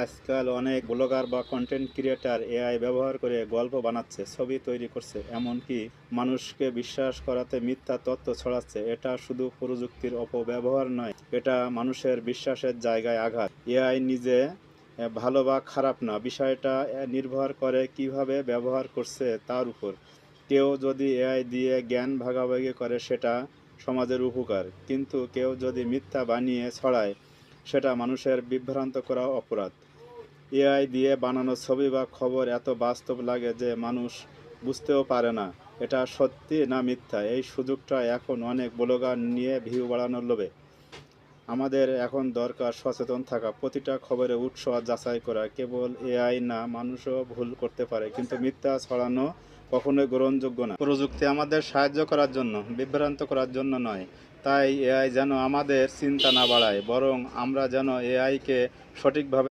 আজকাল অনেক ব্লগার বা কন্টেন্ট ক্রিয়েটার এআই ব্যবহার করে গল্প বানাচ্ছে, ছবি তৈরি করছে, এমনকি মানুষকে বিশ্বাস করাতে মিথ্যা তথ্য ছড়াচ্ছে। এটা শুধু প্রযুক্তির অপব্যবহার নয়, এটা মানুষের বিশ্বাসের জায়গায় আঘাত। এআই নিজে ভালো বা খারাপ না, বিষয়টা নির্ভর করে কিভাবে ব্যবহার করছে তার উপর। কেউ যদি এআই দিয়ে জ্ঞান ভাগাভাগি করে সেটা সমাজের উপকার, কিন্তু কেউ যদি মিথ্যা বানিয়ে ছড়ায় সেটা মানুষের বিভ্রান্ত করা অপরাধ। এআই দিয়ে বানানো ছবি বা খবর এত বাস্তব লাগে যে মানুষ বুঝতেও পারে না এটা সত্যি না মিথ্যা। এই সুযোগটা এখন অনেক ব্লগার নিয়ে ভিউ বাড়ানোর লোভে। আমাদের এখন দরকার সচেতন থাকা, প্রতিটা খবরের উৎস যাচাই করা। কেবল এআই না, মানুষও ভুল করতে পারে, কিন্তু মিথ্যা ছড়ানো কখনোই গ্রহণযোগ্য না। প্রযুক্তি আমাদের সাহায্য করার জন্য, বিভ্রান্ত করার জন্য নয়। তাই এআই যেন আমাদের চিন্তা না বাড়ায়, বরং আমরা যেন এআইকে সঠিকভাবে